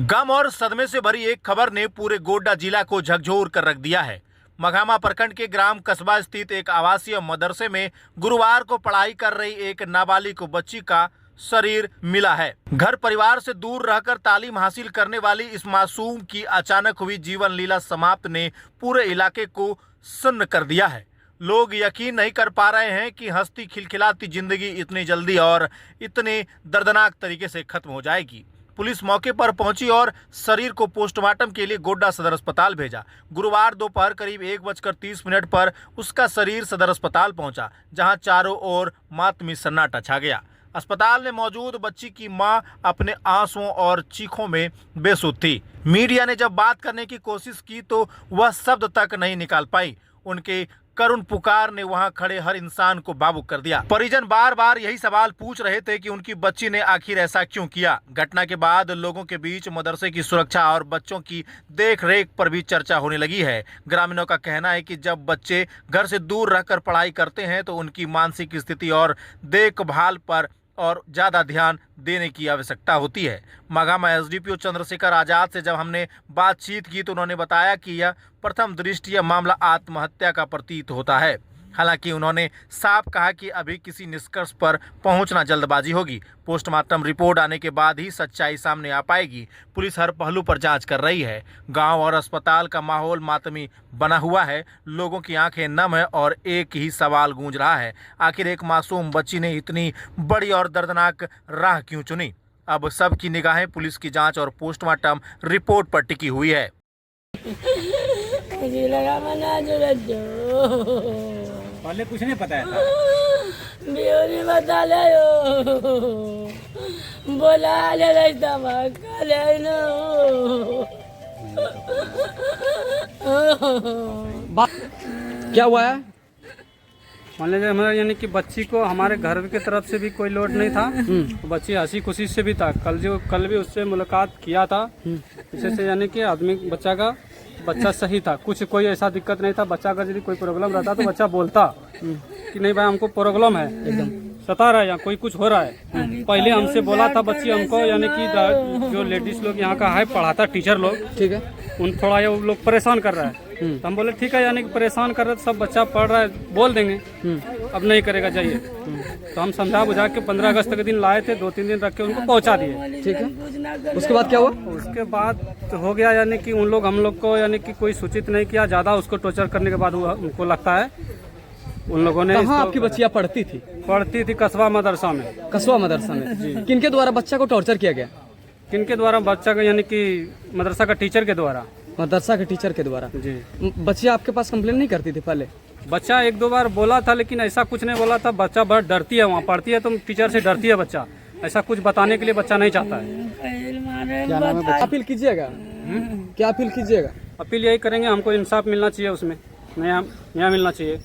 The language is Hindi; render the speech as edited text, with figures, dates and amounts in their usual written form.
गम और सदमे से भरी एक खबर ने पूरे गोड्डा जिला को झकझोर कर रख दिया है। मघामा प्रखंड के ग्राम कस्बा स्थित एक आवासीय मदरसे में गुरुवार को पढ़ाई कर रही एक नाबालिग बच्ची का शरीर मिला है। घर परिवार से दूर रहकर तालीम हासिल करने वाली इस मासूम की अचानक हुई जीवन लीला समाप्त ने पूरे इलाके को सुन्न कर दिया है। लोग यकीन नहीं कर पा रहे हैं कि हंसती खिलखिलाती जिंदगी इतनी जल्दी और इतने दर्दनाक तरीके से खत्म हो जाएगी। पुलिस मौके पर पहुंची और शरीर को पोस्टमार्टम के लिए गोड्डा सदर अस्पताल भेजा। गुरुवार दोपहर करीब 1:30 पर उसका शरीर सदर अस्पताल पहुंचा, जहां चारों ओर मातमी सन्नाटा छा गया। अस्पताल में मौजूद बच्ची की मां अपने आंसुओं और चीखों में बेसुध थी। मीडिया ने जब बात करने की कोशिश की तो वह शब्द तक नहीं निकाल पाई। उनके करुण पुकार ने वहां खड़े हर इंसान को भावुक कर दिया। परिजन बार बार यही सवाल पूछ रहे थे कि उनकी बच्ची ने आखिर ऐसा क्यों किया। घटना के बाद लोगों के बीच मदरसे की सुरक्षा और बच्चों की देखरेख पर भी चर्चा होने लगी है। ग्रामीणों का कहना है कि जब बच्चे घर से दूर रहकर पढ़ाई करते हैं तो उनकी मानसिक स्थिति और देखभाल पर और ज़्यादा ध्यान देने की आवश्यकता होती है। मघामा एसडीपीओ चंद्रशेखर आजाद से जब हमने बातचीत की तो उन्होंने बताया कि यह प्रथम दृष्टया मामला आत्महत्या का प्रतीत होता है। हालांकि उन्होंने साफ कहा कि अभी किसी निष्कर्ष पर पहुंचना जल्दबाजी होगी। पोस्टमार्टम रिपोर्ट आने के बाद ही सच्चाई सामने आ पाएगी। पुलिस हर पहलू पर जांच कर रही है। गांव और अस्पताल का माहौल मातमी बना हुआ है। लोगों की आंखें नम है और एक ही सवाल गूंज रहा है, आखिर एक मासूम बच्ची ने इतनी बड़ी और दर्दनाक राह क्यों चुनी। अब सबकी निगाहें पुलिस की जाँच और पोस्टमार्टम रिपोर्ट पर टिकी हुई है। मुझे लगा मना पहले कुछ नहीं पता था। बियोरी बता ले बोला ले रास्ता ले ना क्या हुआ है? मान लीजिए हमारा यानी कि बच्ची को हमारे घर की तरफ से भी कोई लोड नहीं था। तो बच्ची हंसी खुशी से भी था। कल भी उससे मुलाकात किया था। इसे से यानी कि आदमी बच्चा सही था, कुछ कोई ऐसा दिक्कत नहीं था। बच्चा का यदि कोई प्रॉब्लम रहता तो बच्चा बोलता कि नहीं भाई हमको प्रॉब्लम है, एकदम सता रहा है या कोई कुछ हो रहा है। पहले हमसे बोला था बच्ची हमको यानी कि जो लेडीज लोग यहाँ का है पढ़ाता टीचर लोग, ठीक है, उन थोड़ा ये लोग परेशान कर रहा है। तो हम बोले ठीक है, यानी कि परेशान कर रहे सब बच्चा पढ़ रहा है बोल देंगे, अब नहीं करेगा जाइए। तो हम समझा बुझा के 15 अगस्त के दिन लाए थे, 2-3 दिन रख के उनको पहुंचा दिए। ठीक है, उसके बाद क्या हुआ? उसके बाद हो गया यानी कि हम लोग को यानी कि कोई सूचित नहीं किया। ज़्यादा उसको टॉर्चर करने के बाद उनको लगता है उन लोगों ने। कहाँ आपकी बच्चियाँ पढ़ती थी? कस्बा मदरसा में। कस्बा मदरसा में जी। किनके द्वारा बच्चा को टॉर्चर किया गया? किनके द्वारा? बच्चा को यानी कि मदरसा का टीचर के द्वारा। मदरसा के टीचर के द्वारा जी। बच्चियाँ आपके पास कंप्लेन नहीं करती थी पहले? बच्चा 1-2 बार बोला था, लेकिन ऐसा कुछ नहीं बोला था। बच्चा बहुत डरती है, वहाँ पढ़ती है तो टीचर से डरती है बच्चा। ऐसा कुछ बताने के लिए बच्चा नहीं चाहता है। क्या नाम है? अपील कीजिएगा, क्या अपील कीजिएगा? अपील यही करेंगे, हमको इंसाफ मिलना चाहिए, उसमें न्याय मिलना चाहिए।